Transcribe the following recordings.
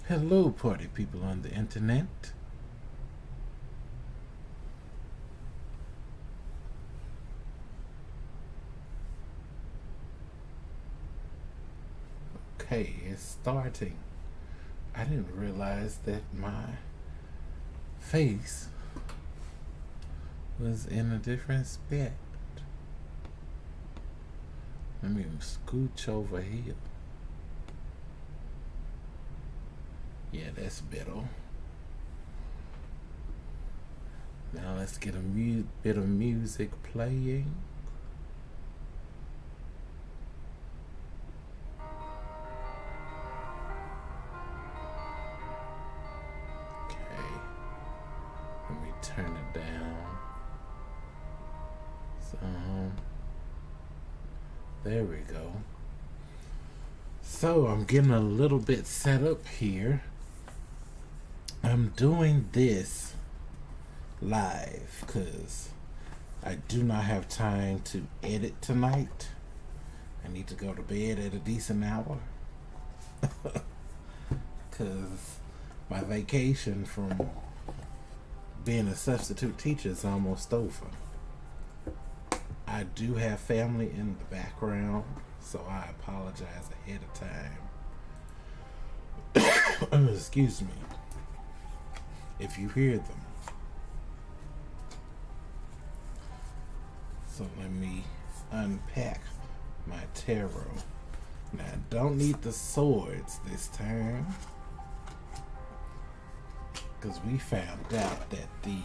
Hello, party people on the internet. Okay, it's starting. I didn't realize that my face was in a different spot. Let me scooch over here. Yeah, that's better. Now let's get a bit of music playing. Okay, let me turn it down. So, there we go. So I'm getting a little bit set up here. I'm doing this live because I do not have time to edit tonight. I need to go to bed at a decent hour because my vacation from being a substitute teacher is almost over. I do have family in the background, so I apologize ahead of time. Excuse me if you hear them. So let me unpack my tarot. Now I don't need the swords this time because we found out that the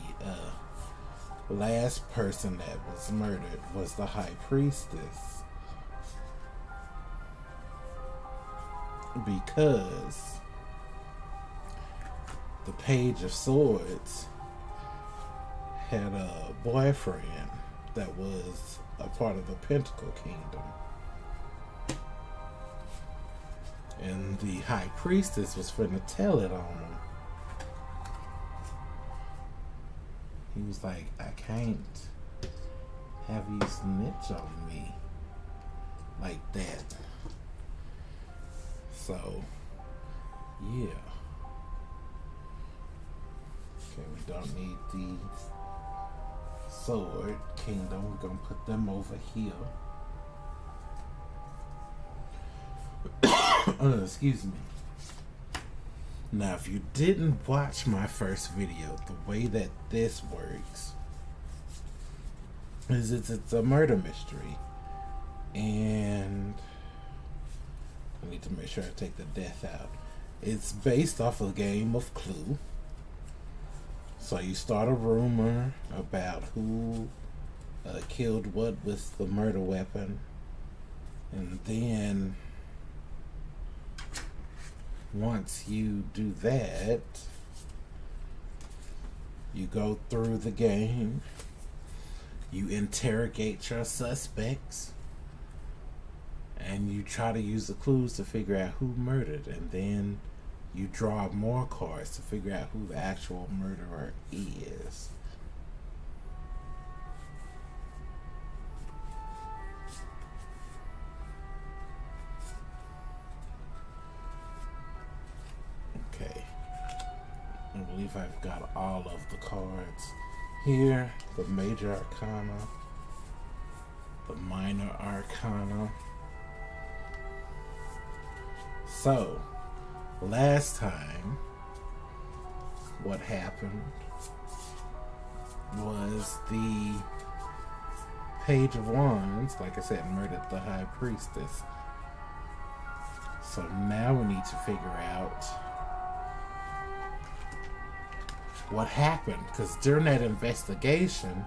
last person that was murdered was the High Priestess, because the Page of Swords had a boyfriend that was a part of the Pentacle Kingdom, and the High Priestess was finna tell it on him. He was like, I can't have you snitch on me like that. So, yeah. Okay, we don't need the Sword Kingdom. We're gonna put them over here. Excuse me. Now, if you didn't watch my first video, the way that this works is it's a murder mystery. And I need to make sure I take the death out. It's based off a game of Clue. So you start a rumor about who killed what with the murder weapon. And then once you do that, you go through the game, you interrogate your suspects, and you try to use the clues to figure out who murdered, and then you draw more cards to figure out who the actual murderer is. Okay, I believe I've got all of the cards here. The Major Arcana, the Minor Arcana. So, last time, what happened was the Page of Wands, like I said, murdered the High Priestess. So now we need to figure out what happened, because during that investigation,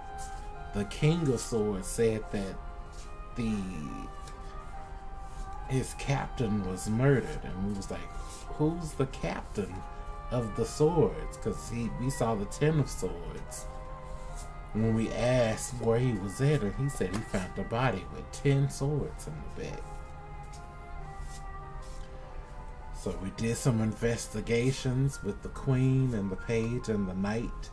the King of Swords said that his captain was murdered, and we was like, who's the captain of the swords? Because we saw the 10 of Swords when we asked where he was at, and he said he found a body with 10 swords in the bed. So we did some investigations with the Queen and the Page and the Knight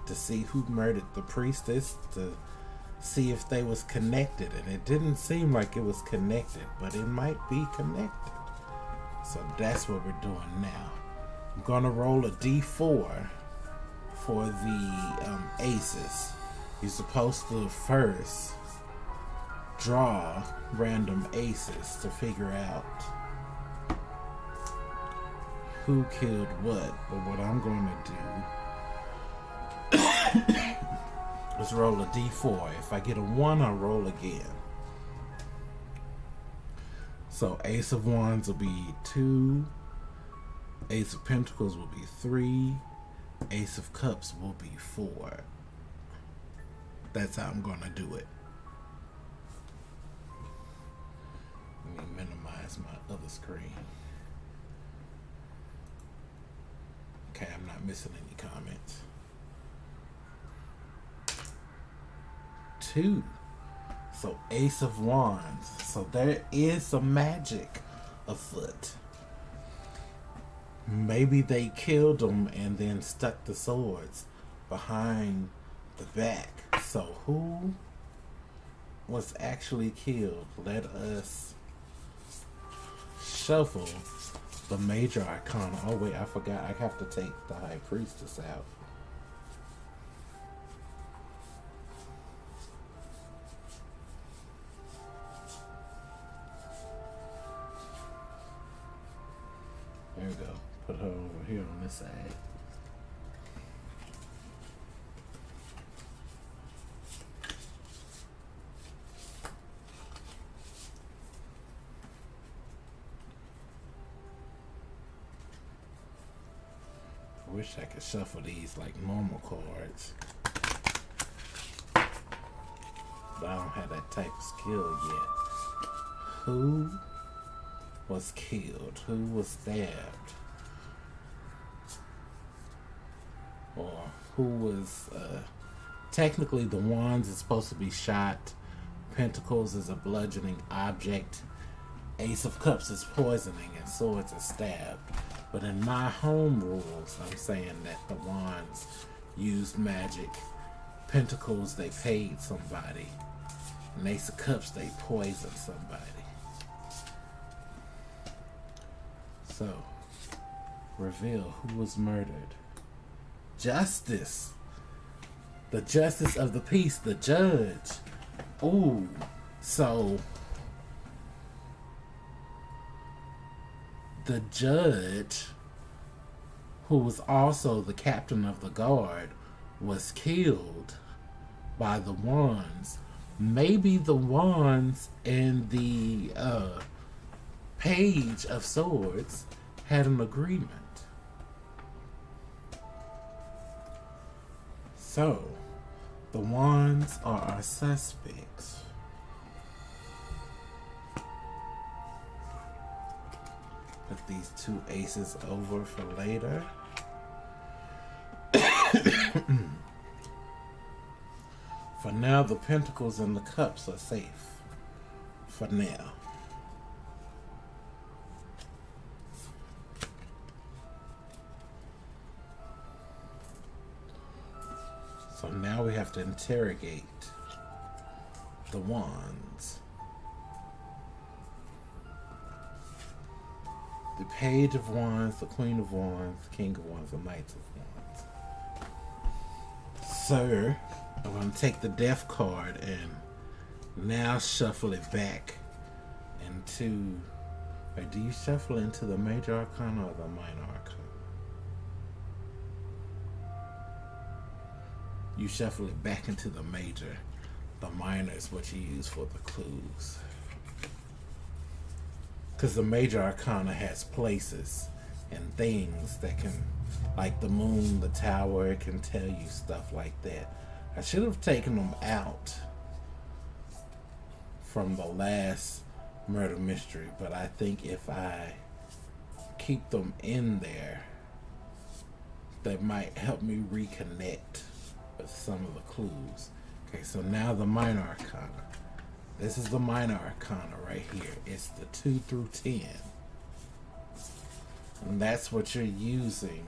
to see who murdered the Priestess, to see if they was connected, and it didn't seem like it was connected, but it might be connected. So that's what we're doing now. I'm gonna roll a d4 for the aces. You're supposed to first draw random aces to figure out who killed what. But what I'm going to do is roll a d4. If I get a 1, I'll roll again. So Ace of Wands will be 2, Ace of Pentacles will be 3, Ace of Cups will be 4. That's how I'm going to do it. Let me minimize my other screen. Okay, I'm not missing any comments. 2. So Ace of Wands. So there is some magic afoot. Maybe they killed them and then stuck the swords behind the back. So who was actually killed? Let us shuffle the major arcana. Oh wait, I forgot. I have to take the High Priestess out. There we go. Put her over here on this side. I wish I could shuffle these like normal cards, but I don't have that type of skill yet. Who was killed? Who was stabbed? Or who was, technically the Wands is supposed to be shot. Pentacles is a bludgeoning object. Ace of Cups is poisoning and Swords is stabbed. But in my home rules, I'm saying that the Wands used magic. Pentacles, they paid somebody. And Ace of Cups, they poisoned somebody. So, reveal who was murdered. Justice. The justice of the peace, the judge. Ooh, so the judge, who was also the captain of the guard, was killed by the Wands. Maybe the Wands and the Page of Swords had an agreement. So, the Wands are our suspects. Put these 2 aces over for later. For now, the Pentacles and the Cups are safe. For now. So now we have to interrogate the Wands. The Page of Wands, the Queen of Wands, the King of Wands, the Knights of Wands. Sir, I'm going to take the Death card and now shuffle it back into... Wait, do you shuffle into the Major Arcana or the Minor Arcana? You shuffle it back into the major. The minor is what you use for the clues. Because the major arcana has places and things that can, like the moon, the tower, it can tell you stuff like that. I should have taken them out from the last murder mystery, but I think if I keep them in there, they might help me reconnect with some of the clues. Okay, so now the minor arcana. This is the minor arcana right here. It's the 2 through 10. And that's what you're using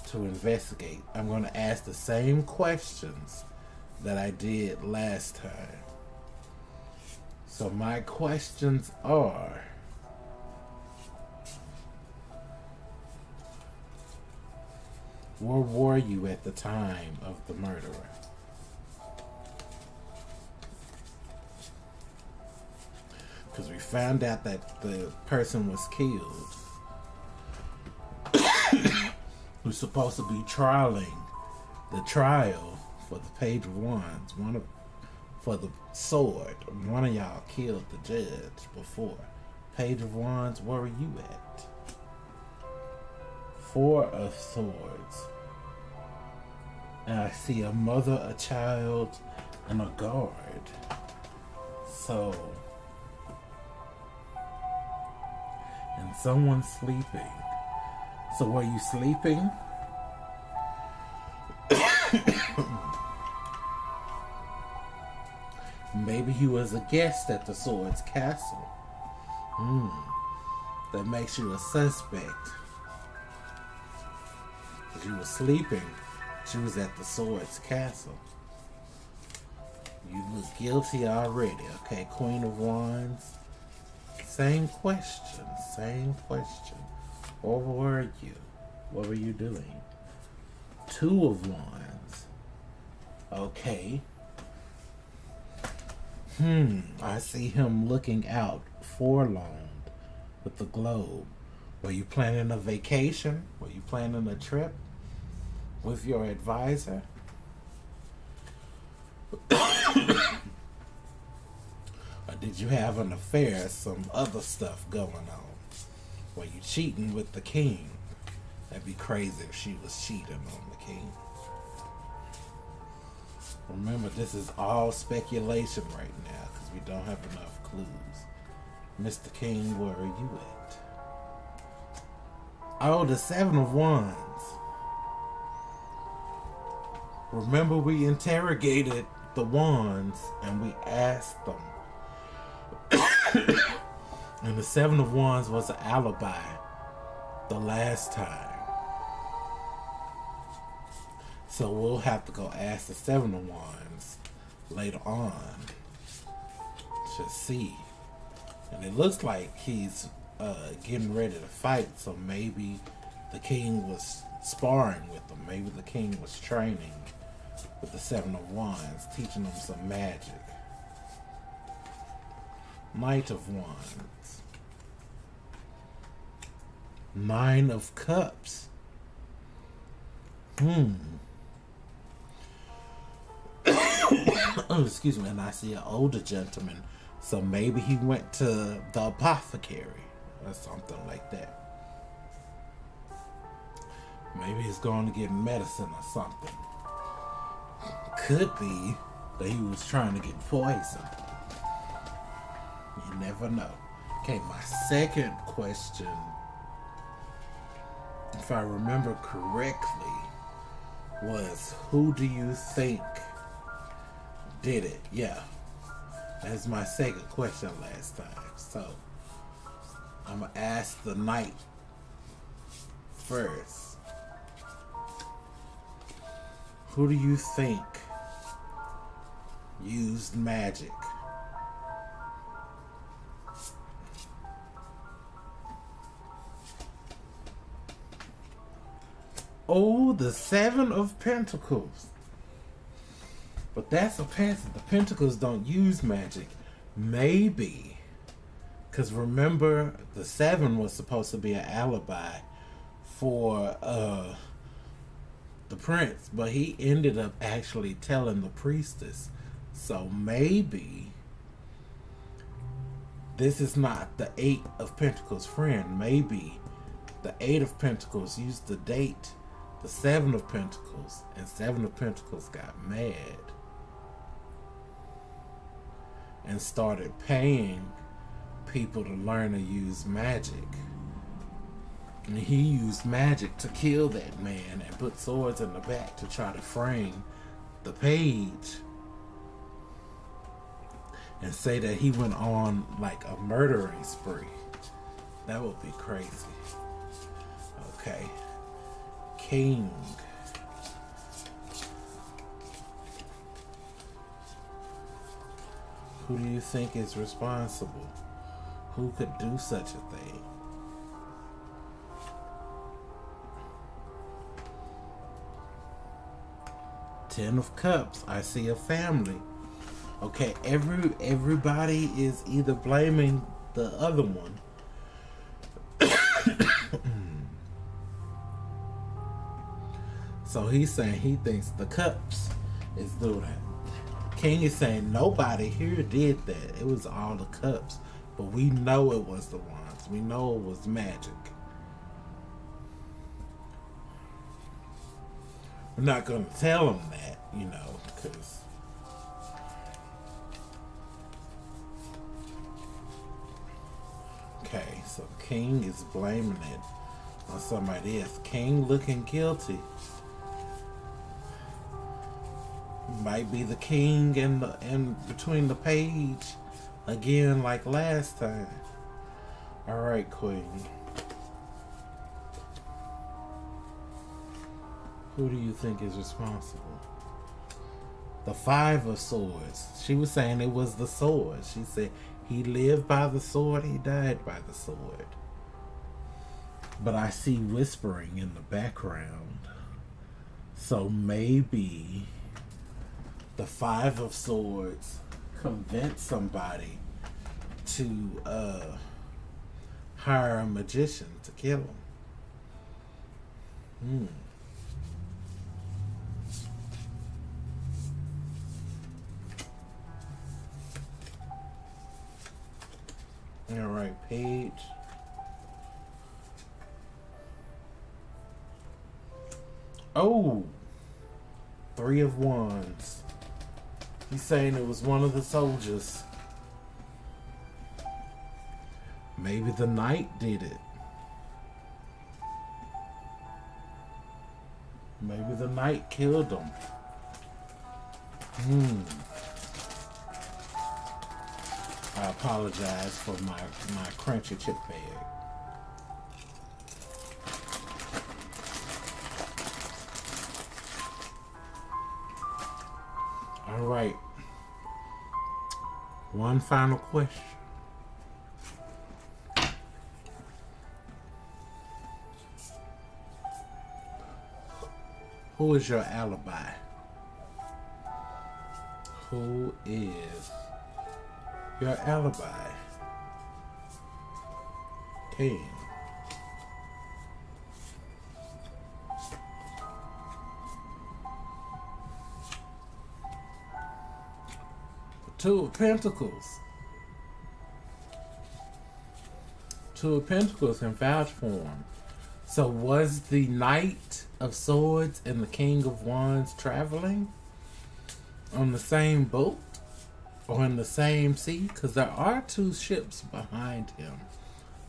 to investigate. I'm going to ask the same questions that I did last time. So my questions are: Where were you at the time of the murderer? Because we found out that the person was killed who's supposed to be trialing the trial for the Page of Wands, for the sword. One of y'all killed the judge before. Page of Wands, where are you at? Four of Swords. And I see a mother, a child, and a guard. So, and someone's sleeping. So were you sleeping? Maybe he was a guest at the Sword's Castle. That makes you a suspect. Because you were sleeping. She was at the Sword's Castle. You look guilty already. Okay, Queen of Wands. Same question. Same question. Where were you? What were you doing? Two of Wands. Okay. I see him looking out forlorn with the globe. Were you planning a vacation? Were you planning a trip with your advisor? Or did you have an affair, some other stuff going on? Were you cheating with the king? That'd be crazy if she was cheating on the king. Remember, this is all speculation right now because we don't have enough clues. Mr. King, where are you at? Oh, the Seven of Wands. Remember, we interrogated the wands and we asked them. And the Seven of Wands was an alibi the last time. So we'll have to go ask the Seven of Wands later on to see. And it looks like he's getting ready to fight, so maybe the king was sparring with them. Maybe the king was training with the Seven of Wands, teaching them some magic. Knight of Wands. Nine of Cups. Oh, excuse me. And I see an older gentleman. So maybe he went to the apothecary or something like that. Maybe he's going to get medicine or something. Could be that he was trying to get poison. You never know. Okay, my second question, if I remember correctly, was who do you think did it? Yeah. That's my second question last time. So, I'm going to ask the knight first. Who do you think used magic? Oh, the Seven of Pentacles. But that's a pencil. The Pentacles don't use magic. Maybe. Because remember, the Seven was supposed to be an alibi for the prince. But he ended up actually telling the priestess. So maybe this is not the Eight of Pentacles friend. Maybe the Eight of Pentacles used to date the Seven of Pentacles. And Seven of Pentacles got mad and started paying people to learn to use magic. And he used magic to kill that man and put swords in the back to try to frame the page and say that he went on like a murdering spree. That would be crazy. Okay. King. Who do you think is responsible? Who could do such a thing? Ten of Cups. I see a family. Okay, everybody is either blaming the other one. So he's saying he thinks the Cups is doing that. King is saying nobody here did that. It was all the Cups. But we know it was the Wands. We know it was magic. We're not going to tell them that, you know, because... Okay, so King is blaming it on somebody else. King looking guilty. Might be the King and between the page again like last time. Alright, Queen. Who do you think is responsible? The Five of Swords. She was saying it was the sword. She said he lived by the sword, he died by the sword. But I see whispering in the background. So maybe the Five of Swords convinced somebody to hire a magician to kill him. Alright, page. Oh! Three of Wands. He's saying it was one of the soldiers. Maybe the Knight did it. Maybe the Knight killed him. I apologize for my crunchy chip bag. All right. One final question. Who is your alibi? Who is your alibi? King. Two of Pentacles. Two of Pentacles can vouch for him. So was the Knight of Swords and the King of Wands traveling on the same boat or in the same sea? Because there are two ships behind him.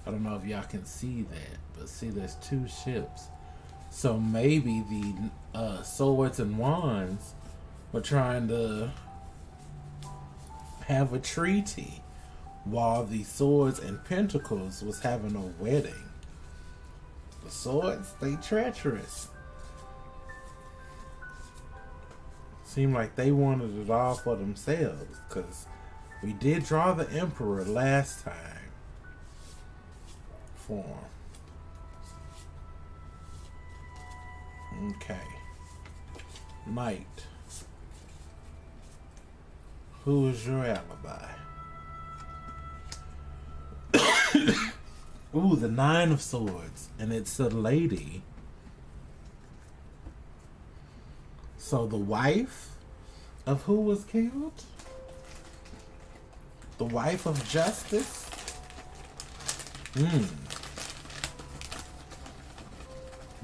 I don't know if y'all can see that, but see there's two ships. So maybe the Swords and Wands were trying to have a treaty while the Swords and Pentacles was having a wedding. The Swords, they treacherous. Seemed like they wanted it all for themselves, because we did draw the Emperor last time for him. Okay. Knight. Who is your alibi? Ooh, the Nine of Swords. And it's a lady. So the wife of who was killed? The wife of Justice?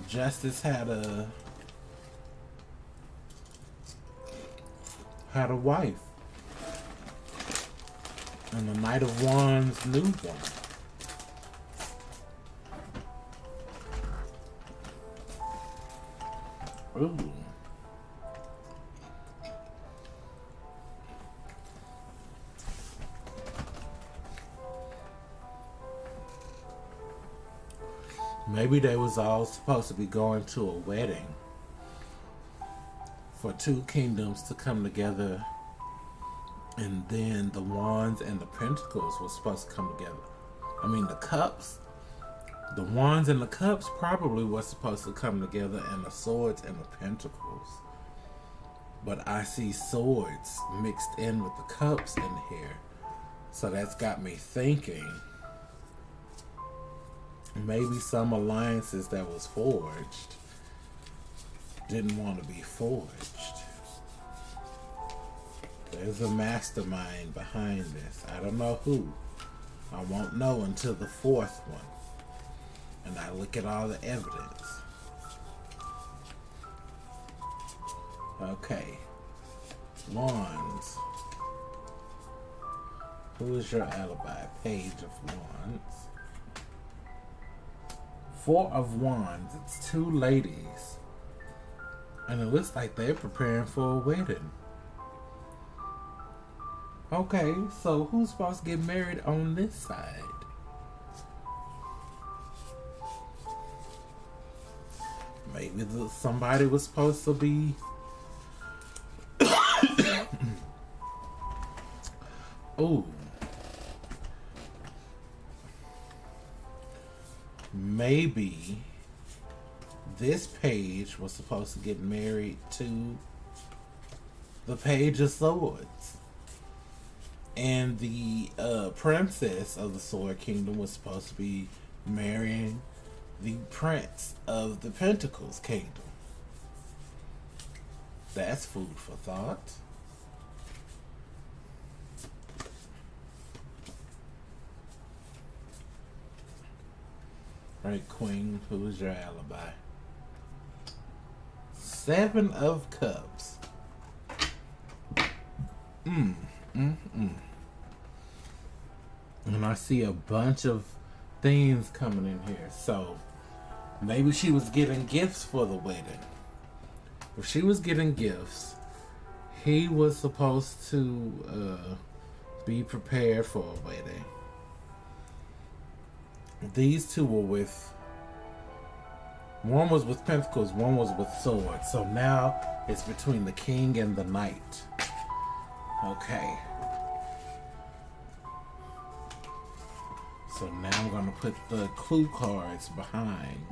Justice had a wife. And the Knight of Wands knew one. Ooh. Maybe they was all supposed to be going to a wedding for two kingdoms to come together, and then the Wands and the Pentacles were supposed to come together. I mean, the Cups. The Wands and the Cups probably were supposed to come together, and the Swords and the Pentacles. but I see swords mixed in with the cups in here. So that's got me thinking maybe some alliances that was forged didn't want to be forged. There's a mastermind behind this. I don't know who. I won't know until the fourth one. And I look at all the evidence. Okay. Wands. Who is your alibi? Page of Wands. Four of Wands. It's two ladies. And it looks like they're preparing for a wedding. Okay, so who's supposed to get married on this side? Maybe somebody was supposed to be oh, maybe this page was supposed to get married to the Page of Swords. And the princess of the Sword Kingdom was supposed to be marrying the prince of the Pentacles Kingdom. That's food for thought. Right, Queen, who is your alibi? Seven of Cups. And I see a bunch of things coming in here. So maybe she was getting gifts for the wedding. If she was getting gifts, he was supposed to be prepared for a wedding. These two were with, one was with Pentacles, one was with Swords. So now it's between the King and the Knight. Okay. So now I'm going to put the clue cards behind.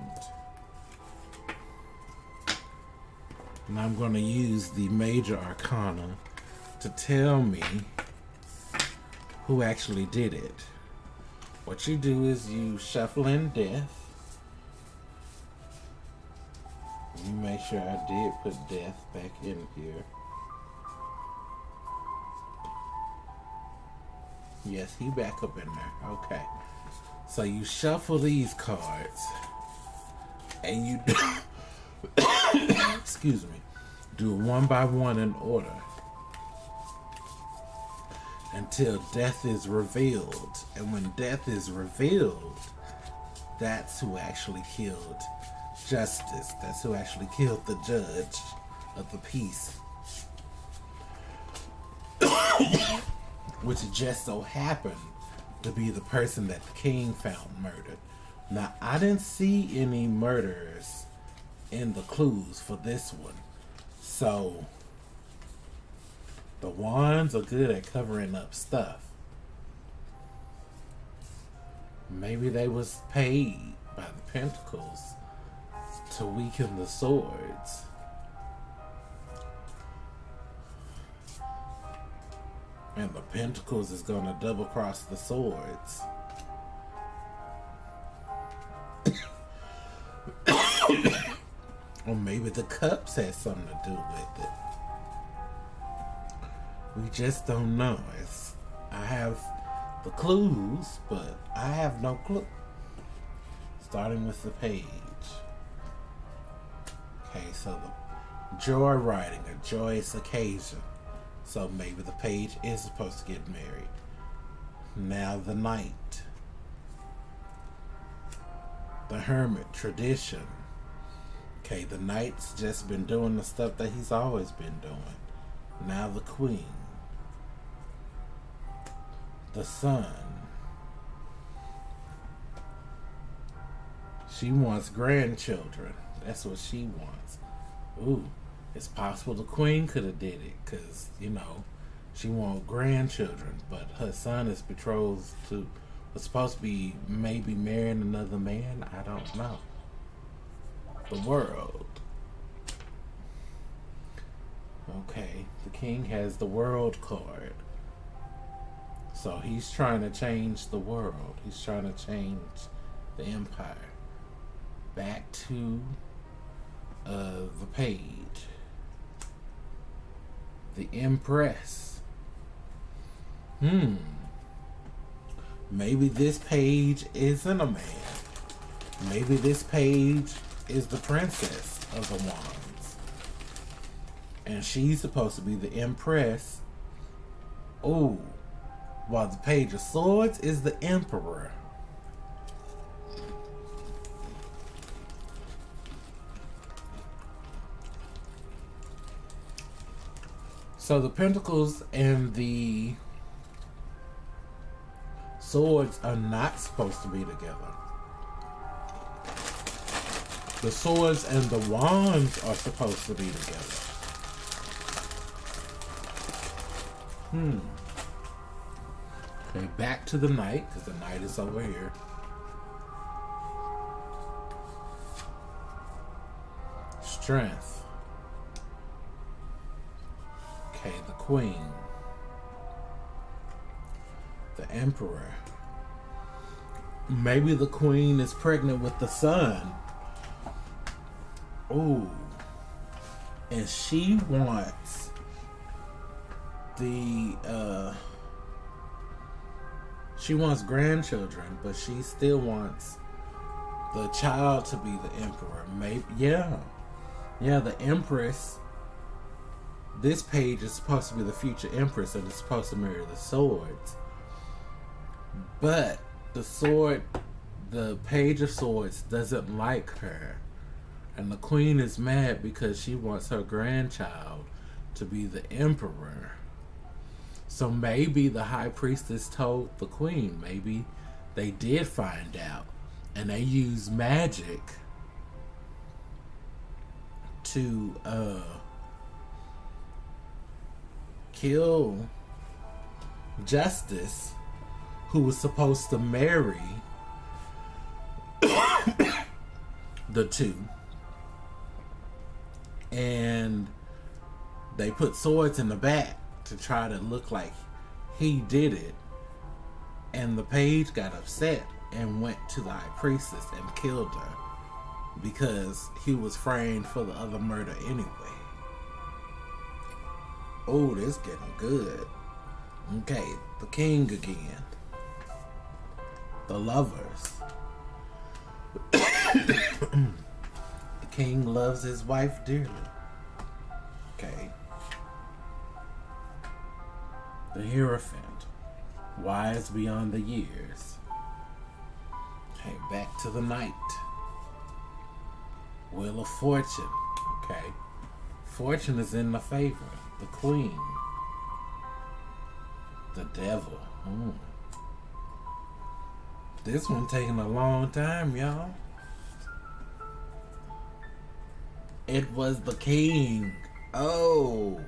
And I'm going to use the Major Arcana to tell me who actually did it. What you do is you shuffle in Death. Let me make sure I did put Death back in here. Yes, he back up in there. Okay. So you shuffle these cards. And you do excuse me. Do it one by one in order. Until Death is revealed. And when Death is revealed, that's who actually killed Justice. That's who actually killed the judge of the peace. Which just so happened to be the person that the king found murdered. Now, I didn't see any murders in the clues for this one. So, the wands are good at covering up stuff. Maybe they was paid by the Pentacles to weaken the swords. And the Pentacles is going to double cross the swords. Or maybe the cups has something to do with it. We just don't know. I have the clues, but I have no clue. Starting with the page. Okay, so the joy writing, a joyous occasion. So maybe the page is supposed to get married. Now the Knight. The Hermit, tradition. Okay, the Knight's just been doing the stuff that he's always been doing. Now the Queen. The Sun. She wants grandchildren. That's what she wants. Ooh. It's possible the Queen could have did it because, you know, she wants grandchildren, but her son is betrothed to, was supposed to be maybe marrying another man. I don't know. The World. Okay, the king has the world card. So he's trying to change the world. He's trying to change the empire. Back to the page. The Empress. Maybe this page isn't a man. Maybe this page is the Princess of the Wands. And she's supposed to be the Empress. Oh, while the Page of Swords is the Emperor. So the Pentacles and the Swords are not supposed to be together. The Swords and the Wands are supposed to be together. Okay, back to the Knight, because the Knight is over here. Strength. Okay, the Queen. The Emperor. Maybe the Queen is pregnant with the Sun. Ooh. And she wants she wants grandchildren, but she still wants the child to be the emperor. Maybe, yeah, the Empress. This page is supposed to be the future Empress, and it's supposed to marry the Swords. But the Page of Swords doesn't like her, and the Queen is mad because she wants her grandchild to be the emperor. So maybe the High Priestess told the Queen. Maybe they did find out, and they used magic to kill Justice, who was supposed to marry the two. And they put swords in the back to try to look like he did it. And the page got upset and went to the High Priestess and killed her because he was framed for the other murder anyway. Oh, this getting good. Okay, the King again. The Lovers. The King loves his wife dearly. Okay. The Hierophant. Wise beyond the years. Okay, back to the Knight. Wheel of Fortune. Okay. Fortune is in the favor. The Queen. The Devil. This one taking a long time, y'all. It was the King. Oh.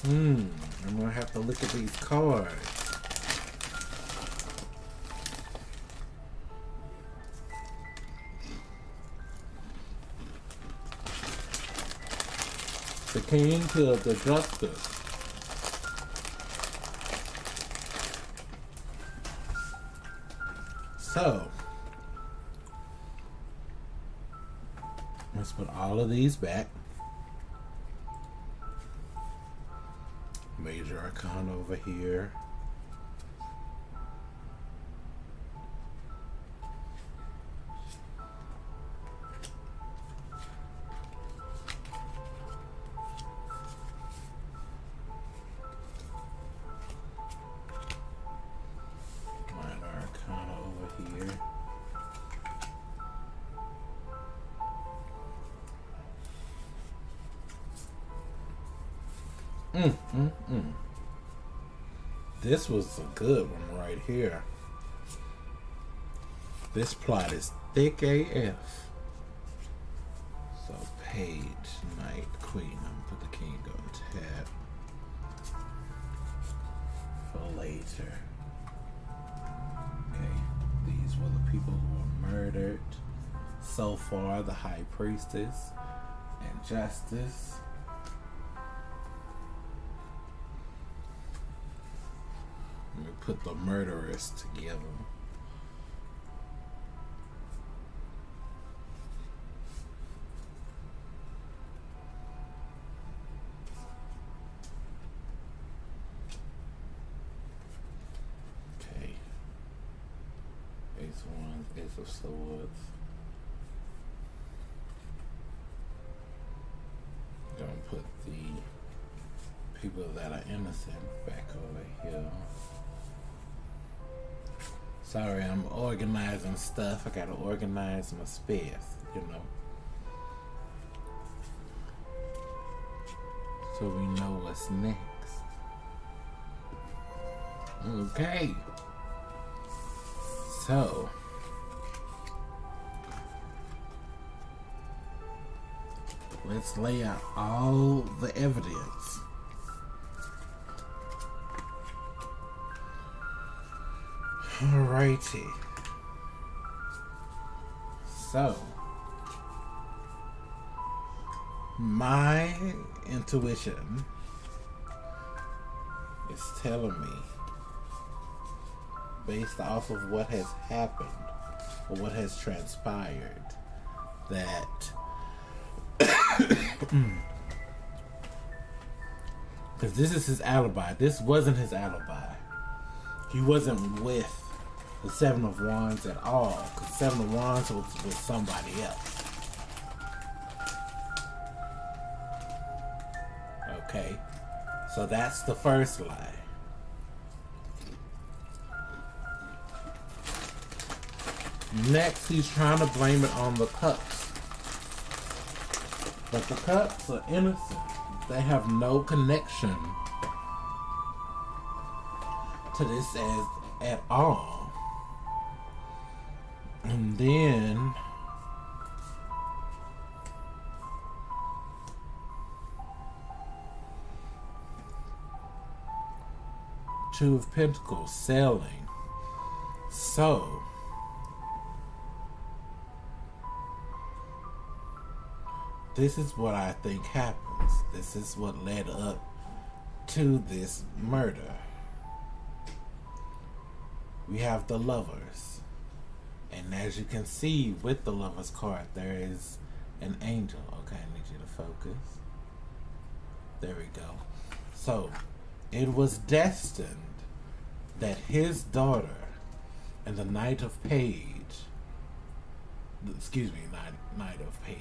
I'm gonna have to look at these cards. The King killed the Justice. So, let's put all of these back. Major Arcana over here. This was a good one right here. This plot is thick AF. So Page, Knight, Queen. I'm gonna put the King on tab for later. Okay, these these were the people who were murdered. So far, the High Priestess and Justice. Let me put the murderers together. Okay. Ace of Wands, Ace of Swords. Gonna put the people that are innocent back over here. Sorry, I'm organizing stuff. I gotta organize my space, you know. So we know what's next. Okay. So. Let's lay out all the evidence. Alrighty. So, my intuition is telling me, based off of what has happened or what has transpired, that because this is his alibi. This wasn't his alibi. He wasn't with the Seven of Wands at all, because Seven of Wands was with somebody else. Okay, so that's the first lie. Next, he's trying to blame it on the cups. But the cups are innocent. They have no connection to this at all. And then Two of Pentacles sailing. So this is what I think happens. This is what led up to this murder. We have the Lovers. And as you can see with the Lovers card, there is an angel. Okay, I need you to focus. There we go. So, it was destined that his daughter and the Knight of Page, Knight of Page,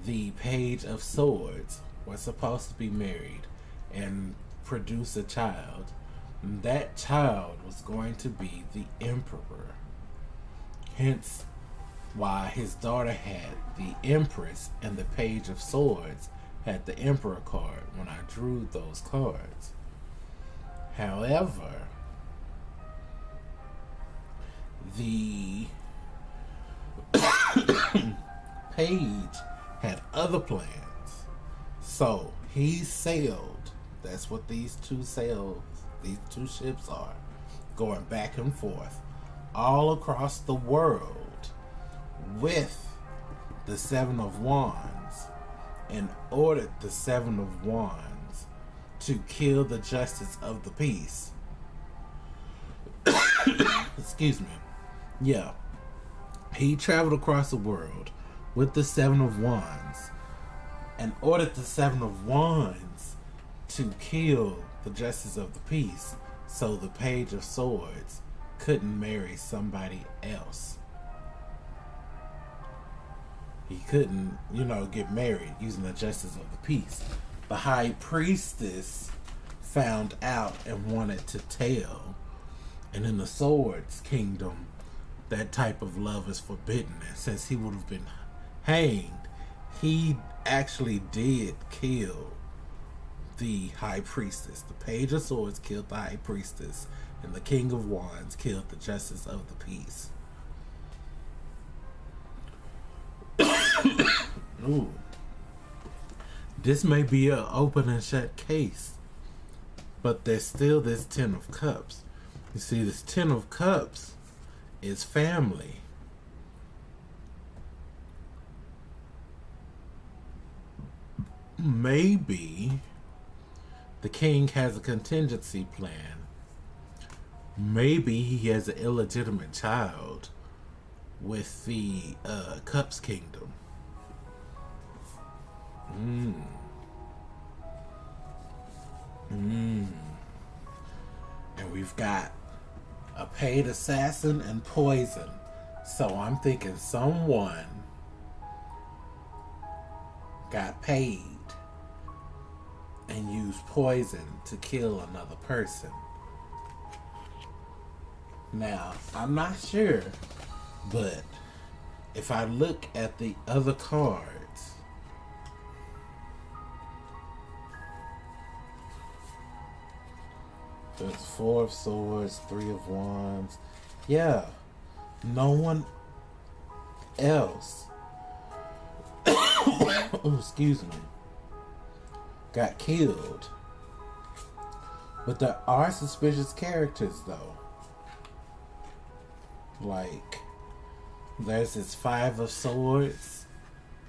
the Page of Swords were supposed to be married and produce a child. That child was going to be the Emperor. Hence why his daughter had the Empress and the Page of Swords had the Emperor card when I drew those cards. However, the Page had other plans. So he sailed. That's what these two ships are, going back and forth all across the world with the Seven of Wands, and ordered the Seven of Wands to kill the Justice of the Peace. Excuse me. Yeah. He traveled across the world with the Seven of Wands and ordered the Seven of Wands to kill the Justice of the Peace so the Page of Swords couldn't marry somebody else. He couldn't, get married using the Justice of the Peace. The High Priestess found out and wanted to tell. And in the Swords Kingdom, that type of love is forbidden. And since he would have been hanged, he actually did kill the High Priestess. The Page of Swords killed the High Priestess, and the King of Wands killed the Justice of the Peace. Ooh. This may be an open and shut case, but there's still this Ten of Cups. You see, this Ten of Cups is family. Maybe the king has a contingency plan. Maybe he has an illegitimate child with the Cups Kingdom. And we've got a paid assassin and poison. So I'm thinking someone got paid and used poison to kill another person. Now, I'm not sure, but if I look at the other cards, there's 4 of Swords, 3 of Wands. Yeah, no one else, oh, excuse me, got killed. But there are suspicious characters, though. Like, there's this 5 of Swords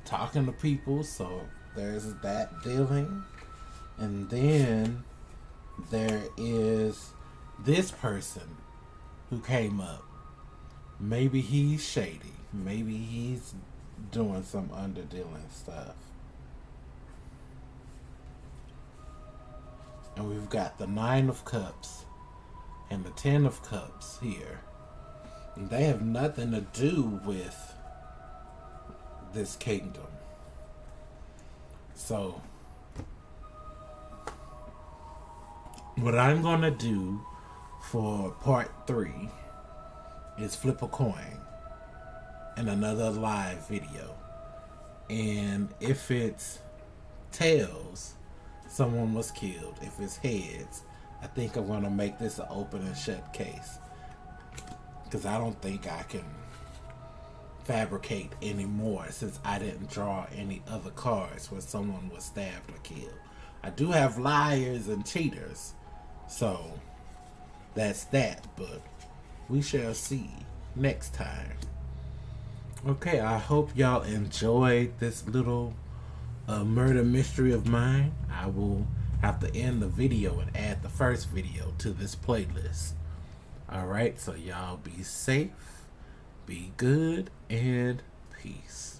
talking to people, so there's that dealing. And then there is this person who came up. Maybe he's shady. Maybe he's doing some underdealing stuff. And we've got the 9 of Cups and the 10 of Cups here. And they have nothing to do with this kingdom. So, what I'm going to do for part 3 is flip a coin in another live video. And if it's tails, someone was killed. If it's heads, I think I'm going to make this an open and shut case. Because I don't think I can fabricate anymore since I didn't draw any other cards where someone was stabbed or killed. I do have liars and cheaters, so that's that, but we shall see next time. Okay, I hope y'all enjoyed this little murder mystery of mine. I will have to end the video and add the first video to this playlist. Alright, so y'all be safe, be good, and peace.